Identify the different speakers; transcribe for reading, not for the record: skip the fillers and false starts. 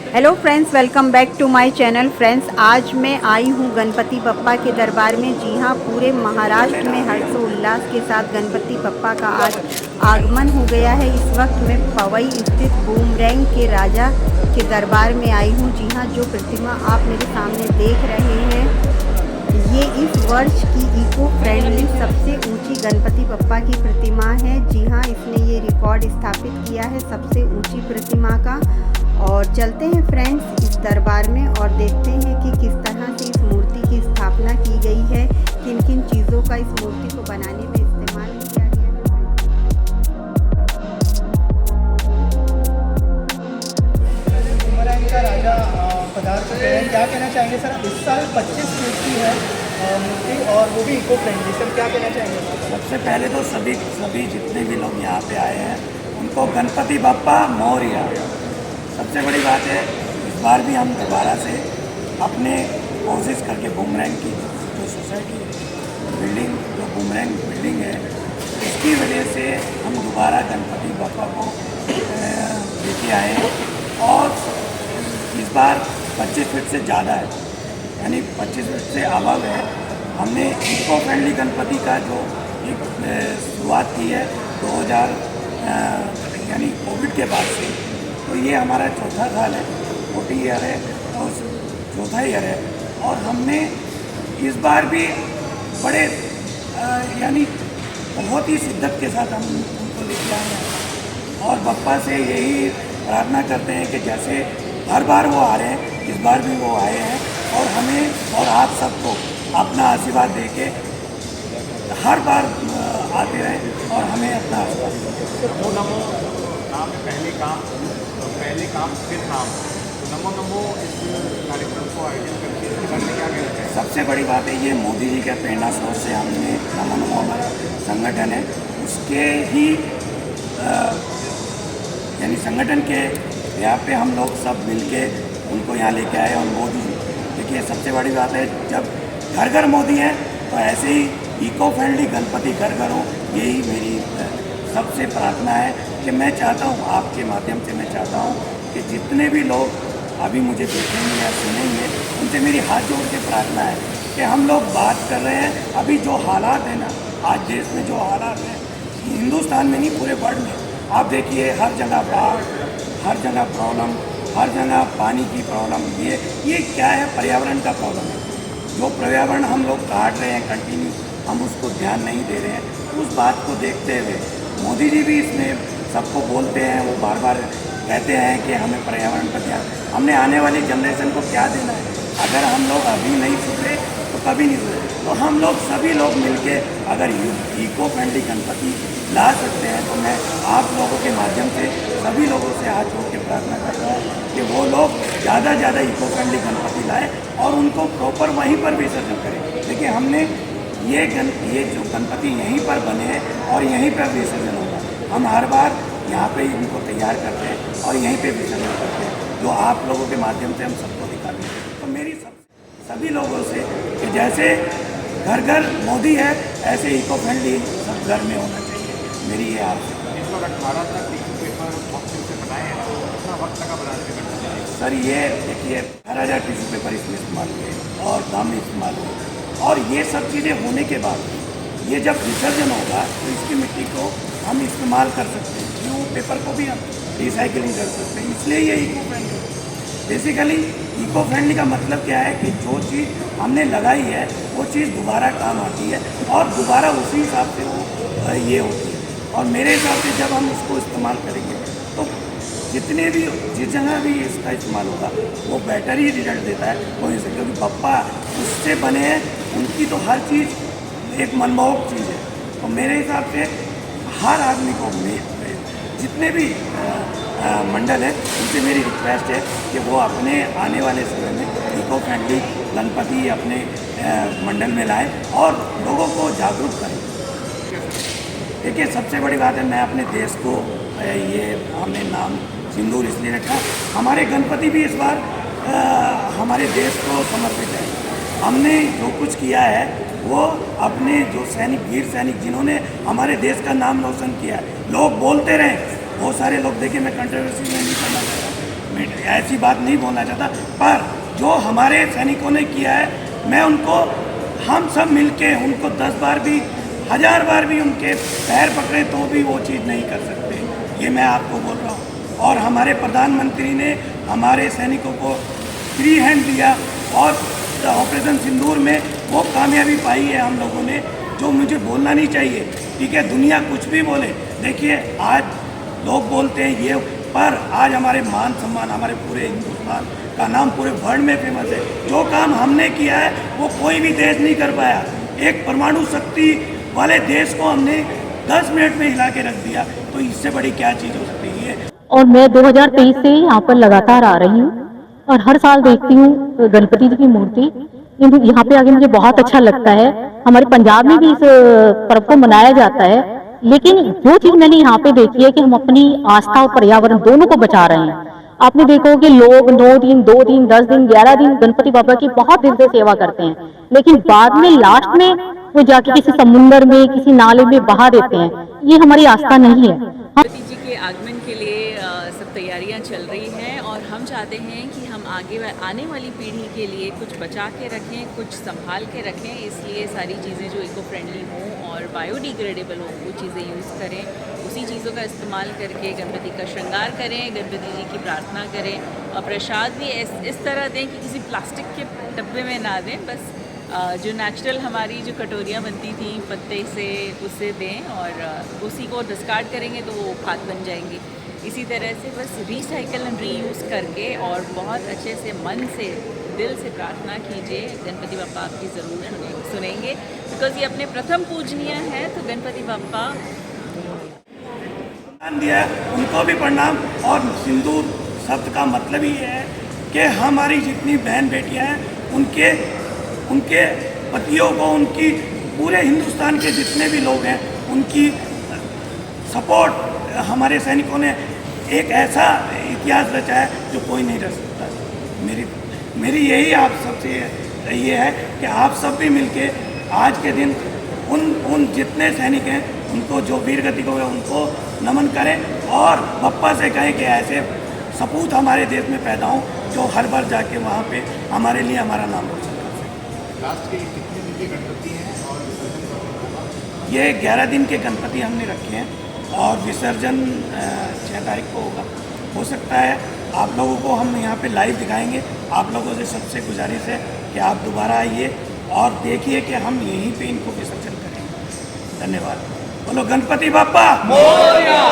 Speaker 1: Hello friends, welcome back to my channel. Friends, आज मैं आई हूँ गणपति बप्पा के दरबार में। जी हाँ, पूरे महाराष्ट्र में हर्षोल्लास के साथ गणपति बप्पा का आज आगमन हो गया है। इस वक्त मैं पवई स्थित बूमरैंग के राजा के दरबार में आई हूँ। जी हाँ, जो प्रतिमा आप मेरे सामने देख रहे हैं, ये इस वर्ष की इको फ्रेंडली सबसे ऊंची गणपति बप्पा की प्रतिमा है। जी हाँ, इसने ये रिकॉर्ड स्थापित किया है सबसे ऊंची प्रतिमा का। और चलते हैं फ्रेंड्स इस दरबार में और देखते हैं कि किस तरह से इस मूर्ति की स्थापना की गई है, किन किन चीज़ों का इस मूर्ति को बनाने में इस्तेमाल किया गया है।
Speaker 2: बूमरैंग का राजा पधार चुके हैं। क्या कहना चाहेंगे सर? इस साल 25 फीट की है मूर्ति और वो भी इको फ्रेंडली। सर क्या कहना चाहेंगे?
Speaker 3: सबसे पहले तो सभी जितने भी लोग यहाँ पे आए हैं उनको गणपति बप्पा मौर्य। सबसे बड़ी बात है, इस बार भी हम दोबारा से अपने कोशिश करके बूमरैंग की जो सोसाइटी बिल्डिंग, जो बूमरैंग बिल्डिंग है, इसकी वजह से हम दोबारा गणपति बप्पा को लेके आए हैं। और इस बार 25 फीट से ज़्यादा है, यानी 25 फीट से अबव है। हमने इको फ्रेंडली गणपति का जो एक शुरुआत की है 2000 यानी कोविड के बाद से, तो ये हमारा चौथा साल है, 40 ईयर है और चौथा ईयर है। और हमने इस बार भी बड़े यानी बहुत ही शिद्दत के साथ हम उनको लेके आए हैं और बप्पा से यही प्रार्थना करते हैं कि जैसे हर बार वो आ रहे हैं, इस बार भी वो आए हैं और हमें और आप सबको अपना आशीर्वाद दे के हर बार आते रहें और हमें अपना आशीर्वाद दें।
Speaker 4: नमो नमो नाम पहले काम फिर नाम। तो नमो नमो इस कार्यक्रम को आयोजन करके इसके बारे में क्या कहते हैं?
Speaker 3: सबसे बड़ी बात है, ये मोदी जी के प्रेरणा स्रोत से हमने नमो नमो हमारा संगठन है, उसके ही यानी संगठन के यहाँ पे हम लोग सब मिलके उनको यहाँ लेके आए। और मोदी जी, देखिए सबसे बड़ी बात है, जब घर घर मोदी हैं तो ऐसे ही इको फ्रेंडली गणपति घर घर हो, यही मेरी सबसे प्रार्थना है कि मैं चाहता हूँ, आपके माध्यम से मैं चाहता हूँ कि जितने भी लोग अभी मुझे देखेंगे या सुनेंगे, उनसे मेरी हाथ जोड़ के प्रार्थना है कि हम लोग बात कर रहे हैं अभी जो हालात है ना, आज देश में जो हालात हैं, हिंदुस्तान में नहीं पूरे वर्ल्ड में, आप देखिए हर जगह बाढ़, हर जगह प्रॉब्लम, हर जगह पानी की प्रॉब्लम। ये क्या है? पर्यावरण का प्रॉब्लम है। जो पर्यावरण हम लोग काट रहे हैं कंटिन्यू, हम उसको ध्यान नहीं दे रहे हैं। उस बात को देखते हुए मोदी जी भी इसमें सबको बोलते हैं, वो बार बार कहते हैं कि हमें पर्यावरण पर ध्यान, हमने आने वाली जनरेशन को क्या देना है? अगर हम लोग अभी नहीं सुधरे तो कभी नहीं सुधरे। तो हम लोग सभी लोग मिलके अगर इको फ्रेंडली गणपति ला सकते हैं, तो मैं आप लोगों के माध्यम से सभी लोगों से हाथ जोड़ के प्रार्थना करता हूँ कि वो लोग ज़्यादा से ज़्यादा इको फ्रेंडली गणपति लाएँ और उनको प्रॉपर वहीं पर विसर्जन करें। देखिए हमने ये जो गणपति यहीं पर बने हैं और यहीं पर विसर्जन होगा। हम हर बार यहाँ पे इनको तैयार करते हैं और यहीं पे विसर्जन करते हैं, जो आप लोगों के माध्यम से हम सबको दिखाते हैं। तो मेरी सभी लोगों से कि जैसे घर घर मोदी है, ऐसे इको फ्रेंडली सब घर में होना चाहिए, मेरी ये आप।
Speaker 4: इस वक्त 18 तक टिश्यू पेपर बॉक्सिंग से बनाए हैं, तो कितना वक्त लगा बनाने में?
Speaker 3: सर ये देखिए 18,000 टिश्यू पेपर इसमें इस्तेमाल हुए और दाम इस्तेमाल हुए। और ये सब चीज़ें होने के बाद ये जब विसर्जन होगा तो इसकी मिट्टी को हम इस्तेमाल कर सकते हैं, क्यों? पेपर को भी हम रिसाइकलिंग कर सकते हैं, इसलिए ये eco friendly. Basically eco friendly का मतलब क्या है कि जो चीज़ हमने लगाई है वो चीज़ दोबारा काम आती है और दोबारा उसी हिसाब से वो ये होती है। और मेरे हिसाब से जब हम इसको इस्तेमाल करेंगे तो जितने भी जिस जगह भी इसका इस्तेमाल होगा वो बेटर ही रिजल्ट देता है वहीं से, क्योंकि बप्पा उससे बने हैं, उनकी तो हर चीज़ एक मनमोहक चीज़ है। तो मेरे हिसाब से हर आदमी को जितने भी मंडल है उनसे मेरी रिक्वेस्ट है कि वो अपने आने वाले समय में इको फ्रेंडली गणपति अपने मंडल में लाएं और लोगों को जागरूक करें। देखिए सबसे बड़ी बात है, मैं अपने देश को ये हमने नाम सिंदूर इसलिए रखा, हमारे गणपति भी इस बार हमारे देश को समर्पित है। हमने जो कुछ किया है वो अपने जो सैनिक, वीर सैनिक जिन्होंने हमारे देश का नाम रोशन किया है, लोग बोलते रहे, बहुत सारे लोग, देखिए मैं कंट्रोवर्सी में नहीं करना चाहता, ऐसी बात नहीं बोलना चाहता, पर जो हमारे सैनिकों ने किया है, मैं उनको, हम सब मिलके उनको 10 बार भी 1000 बार भी उनके पैर पकड़े तो भी वो चीज़ नहीं कर सकते, ये मैं आपको बोल रहा हूँ। और हमारे प्रधानमंत्री ने हमारे सैनिकों को फ्री हैंड दिया और ऑपरेशन सिंदूर में वो कामयाबी पाई है हम लोगों ने, जो मुझे बोलना नहीं चाहिए। ठीक है, दुनिया कुछ भी बोले, देखिए आज लोग बोलते हैं ये, पर आज हमारे मान सम्मान, हमारे पूरे हिंदुस्तान का नाम पूरे वर्ल्ड में फेमस है। जो काम हमने किया है वो कोई भी देश नहीं कर पाया। एक परमाणु शक्ति वाले देश को हमने 10 मिनट में हिला के रख दिया, तो इससे बड़ी क्या चीज़ हो सकती है।
Speaker 5: और मैं 2023 से यहाँ पर लगातार आ रही हूँ और हर साल देखती हूँ गणपति जी की मूर्ति। यहाँ पे आगे मुझे बहुत अच्छा लगता है। हमारे पंजाब में भी इस पर्व को मनाया जाता है, लेकिन जो चीज मैंने यहाँ पे देखी है कि हम अपनी आस्था और पर्यावरण दोनों को बचा रहे हैं। आपने देखा हो कि लोग 9 दिन, 2 दिन, 10 दिन, 11 दिन गणपति बाबा की बहुत दिल से सेवा करते हैं, लेकिन बाद में लास्ट में वो जाके किसी समुन्द्र में, किसी नाले में बहा देते हैं। ये हमारी आस्था नहीं है।
Speaker 6: गणपति जी के आगमन के लिए सब तैयारियां चल रही हैं और हम चाहते हैं कि हम आने वाली पीढ़ी के लिए कुछ बचा के रखें, कुछ संभाल के रखें। इसलिए सारी चीज़ें जो इको फ्रेंडली हों और बायोडिग्रेडेबल हों वो चीज़ें यूज़ करें, उसी चीज़ों का इस्तेमाल करके गणपति का श्रृंगार करें, गणपति जी की प्रार्थना करें और प्रसाद भी इस तरह दें कि किसी प्लास्टिक के डब्बे में ना दें। बस जो नेचुरल हमारी जो कटोरियाँ बनती थी पत्ते से, उससे दें और उसी को डिस्कार्ड करेंगे तो वो खाद बन जाएंगी। इसी तरह से बस रिसाइकल एंड रीयूज़ करके और बहुत अच्छे से मन से, दिल से प्रार्थना कीजिए। गणपति बप्पा आपकी ज़रूर सुनेंगे, बिकॉज ये अपने प्रथम पूजनीय हैं। तो गणपति बप्पा
Speaker 3: दिया उनको भी प्रणाम। और सिंदूर शब्द का मतलब ही है कि हमारी जितनी बहन बेटियां हैं उनके पतियों को, उनकी पूरे हिंदुस्तान के जितने भी लोग हैं उनकी सपोर्ट, हमारे सैनिकों ने एक ऐसा इतिहास रचा है जो कोई नहीं रच सकता। मेरी यही आप सबसे ये है कि आप सब भी मिलके आज के दिन उन जितने सैनिक हैं उनको, जो वीर गति को है उनको नमन करें और बप्पा से कहें कि ऐसे सपूत हमारे देश में पैदा हों जो हर बार जाके वहाँ पे हमारे लिए हमारा नाम रोशन कर सकें।
Speaker 4: लास्ट के कितने दिन के गणपति हैं और विसर्जन?
Speaker 3: ये 11 दिन के गणपति हमने रखे हैं और विसर्जन 6 तारीख को होगा। हो सकता है आप लोगों को हम यहाँ पे लाइव दिखाएंगे। आप लोगों से सबसे गुजारिश है कि आप दोबारा आइए और देखिए कि हम यहीं पे इनको विसर्जन करेंगे। धन्यवाद। बोलो गणपति बाप्पा मोरया।